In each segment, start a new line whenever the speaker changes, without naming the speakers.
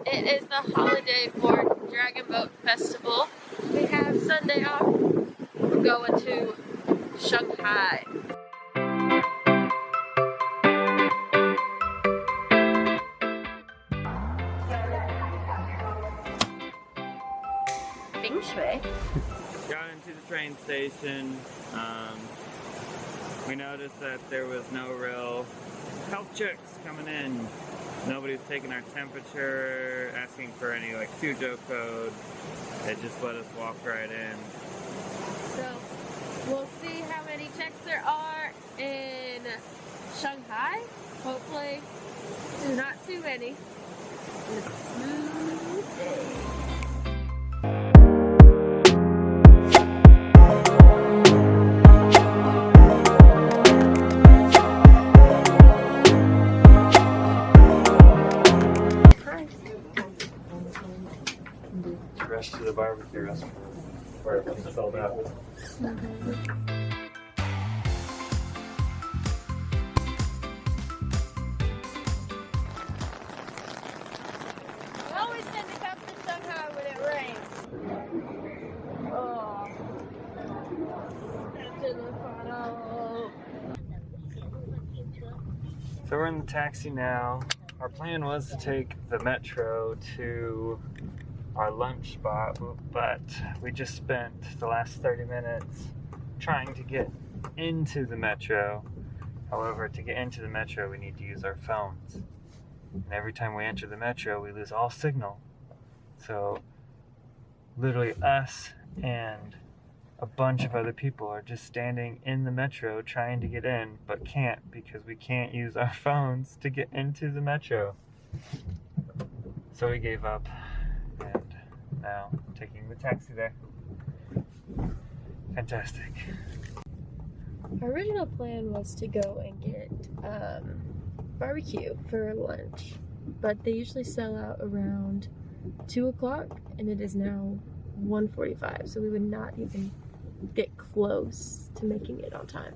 It is the holiday for Dragon Boat Festival. We have Sunday off. We're going to Shanghai. Feng Shui.
Got into the train station. We noticed that there was no real health checks coming in. Nobody was taking our temperature, asking for any like Suzhou code. They just let us walk right in.
So we'll see how many checks there are in Shanghai. Hopefully there's not too many.
Rush to the barbecue restaurant where it's sold out.
We always tend to come to Shanghai when it rains. Oh.
So we're in the taxi now. Our plan was to take the metro to our lunch spot, but we just spent the last 30 minutes trying to get into the metro. However, to get into the metro, we need to use our phones. And every time we enter the metro, we lose all signal. So literally us and a bunch of other people are just standing in the metro trying to get in, but can't because we can't use our phones to get into the metro. So we gave up and now taking the taxi there. Fantastic.
Our original plan was to go and get barbecue for lunch, but they usually sell out around 2 o'clock and it is now 1:45, so we would not even get close to making it on time.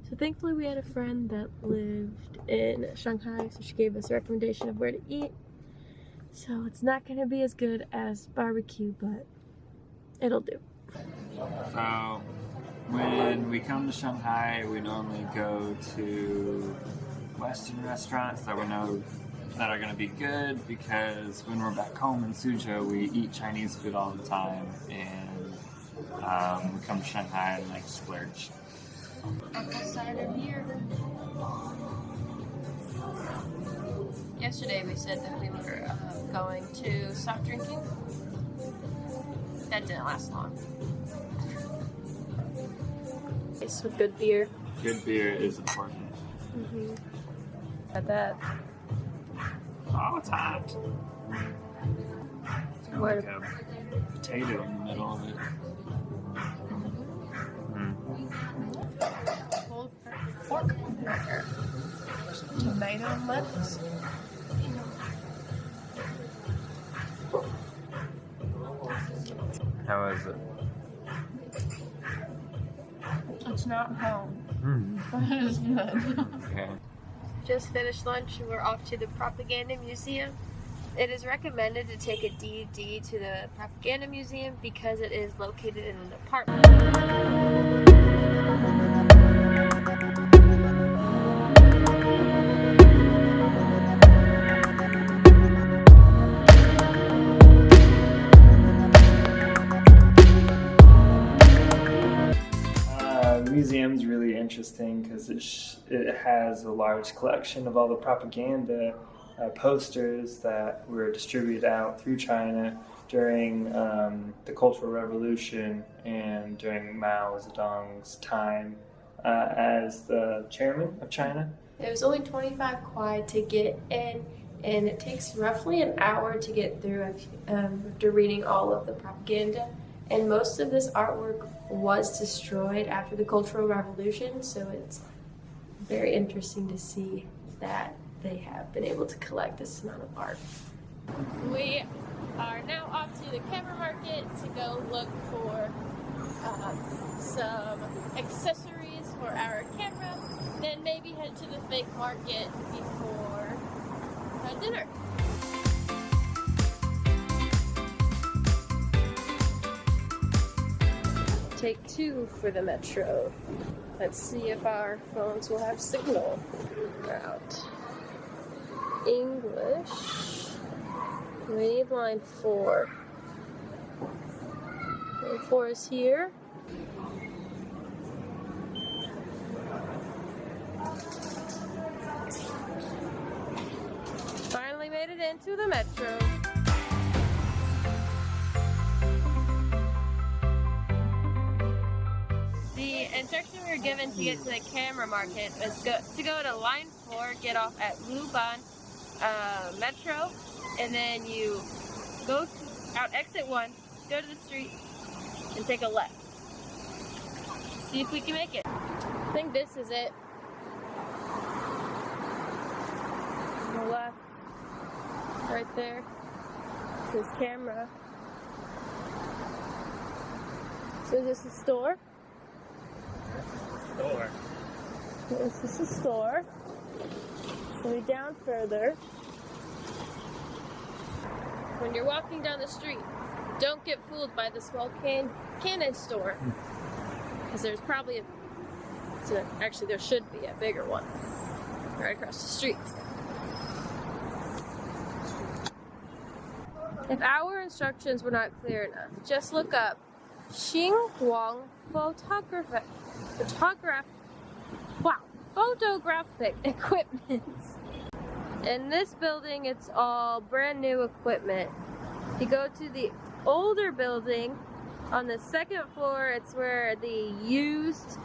So thankfully we had a friend that lived in Shanghai, so she gave us a recommendation of where to eat. So it's not going to be as good as barbecue, but it'll do.
So when we come to Shanghai, we normally go to Western restaurants that we know that are going to be good, because when we're back home in Suzhou, we eat Chinese food all the time, and we come to Shanghai and like splurge.
Apple cider beer. Yesterday we said that we were going to stop drinking. That didn't last long. It's with good beer.
Good beer is important.
Mm-hmm. At that.
Oh, it's hot. It's got
What?
like a potato in the middle of it.
Pulled pork. Tomato and lettuce.
How is it?
It's not home, but it's good.
Okay.
Just finished lunch and we're off to the Propaganda Museum. It is recommended to take a DD to the Propaganda Museum because it is located in an apartment.
The museum's really interesting because it has a large collection of all the propaganda posters that were distributed out through China during the Cultural Revolution and during Mao Zedong's time as the chairman of China.
It was only 25 kwai to get in, and it takes roughly an hour to get through after reading all of the propaganda. And most of this artwork was destroyed after the Cultural Revolution, so it's very interesting to see that they have been able to collect this amount of art. We are now off to the camera market to go look for some accessories for our camera, then maybe head to the fake market before dinner. take 2 for the metro. Let's see if our phones will have signal. Route. English. We need line 4. Line 4 is here. Finally made it into the metro. The instruction we were given to get to the camera market was to go to line 4, get off at Luban Metro, and then you go out exit 1, go to the street, and take a left. See if we can make it. I think this is it. On the left, right there. It says camera. So is this a store?
Door.
This is a store. So we down further. When you're walking down the street, don't get fooled by the small cannon store. Because there's probably actually there should be a bigger one right across the street. If our instructions were not clear enough, just look up Xinhuang photographic equipment. In this building, it's all brand new equipment. You go to the older building, on the 2nd floor, it's where the used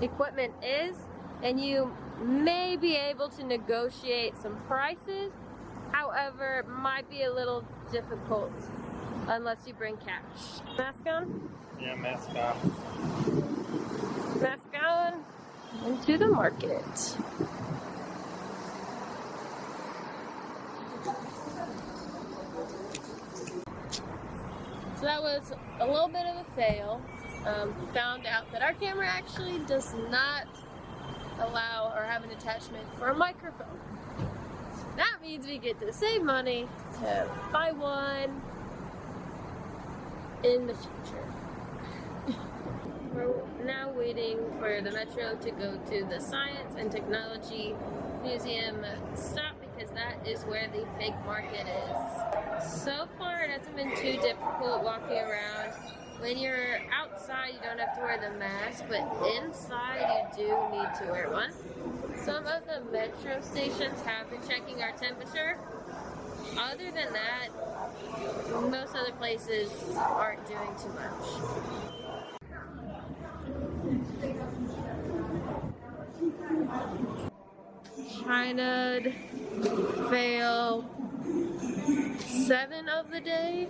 equipment is, and you may be able to negotiate some prices. However, it might be a little difficult unless you bring cash. Mask on?
Yeah, mask on.
Mask on. Into the market. So that was a little bit of a fail. Found out that our camera actually does not allow or have an attachment for a microphone. That means we get to save money to buy one in the future. We're now waiting for the metro to go to the Science and Technology Museum stop because that is where the fake market is. So far it hasn't been too difficult walking around. When you're outside you don't have to wear the mask, but inside you do need to wear one. Some of the metro stations have been checking our temperature. Other than that, most other places aren't doing too much. China fail 7 of the day.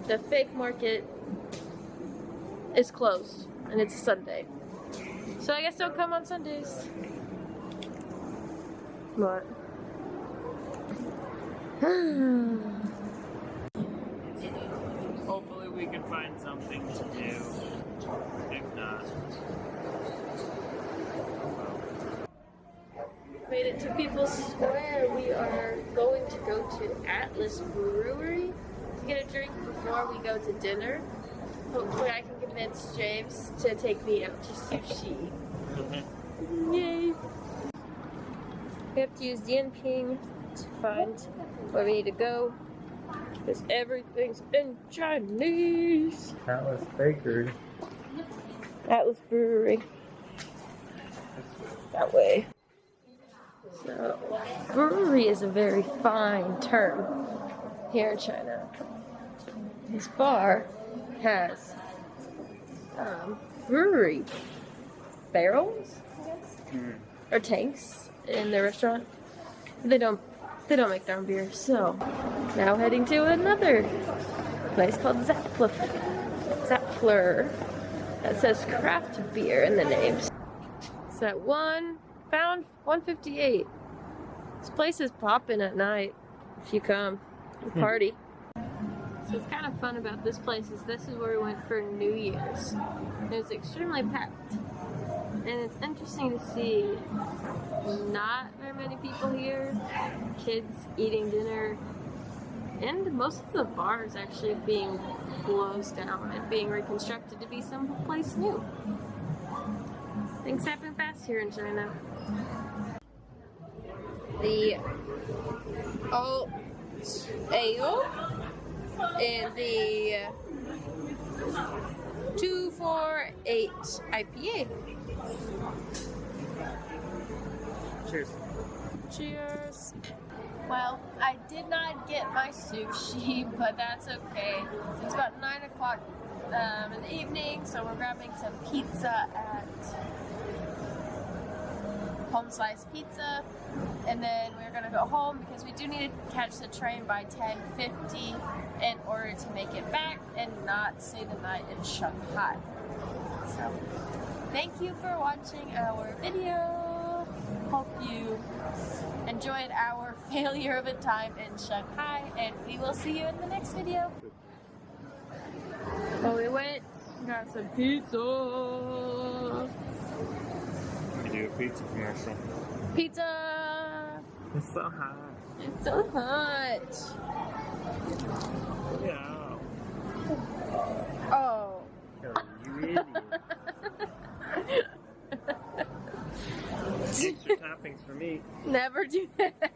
The fake market is closed and it's a Sunday. So I guess don't come on Sundays. What?
Hopefully we can find something to do. If not.
Made it to People's Square. We are going to go to Atlas Brewery to get a drink before we go to dinner. Hopefully I can convince James to take me out to sushi. Yay! We have to use Dianping to find where we need to go because everything's in Chinese.
Atlas Bakery.
Atlas Brewery. That way. So, brewery is a very fine term here in China. This bar has brewery barrels, I guess, or tanks in their restaurant. They don't make their own beer. So now heading to another place called Zapfler. That says craft beer in the name. It's at 158. This place is popping at night if you come and party. So what's kind of fun about this place is this is where we went for New Year's. It was extremely packed. And it's interesting to see not very many people here. Kids eating dinner. And most of the bar is actually being closed down and being reconstructed to be someplace new. Things happen fast here in China. The ale and the 248 IPA.
Cheers.
Cheers. Well, I did not get my sushi, but that's okay. It's about 9 o'clock in the evening, so we're grabbing some pizza at Home Slice Pizza, and then we're gonna go home because we do need to catch the train by 10:50 in order to make it back and not stay the night in Shanghai. So, thank you for watching our video. Hope you enjoyed our failure of a time in Shanghai, and we will see you in the next video. Oh, we went, got some pizza.
We do a pizza commercial.
Pizza!
It's so hot.
It's so hot.
Yeah.
Oh.
Keli, you idiot. Extra toppings for me.
Never do that.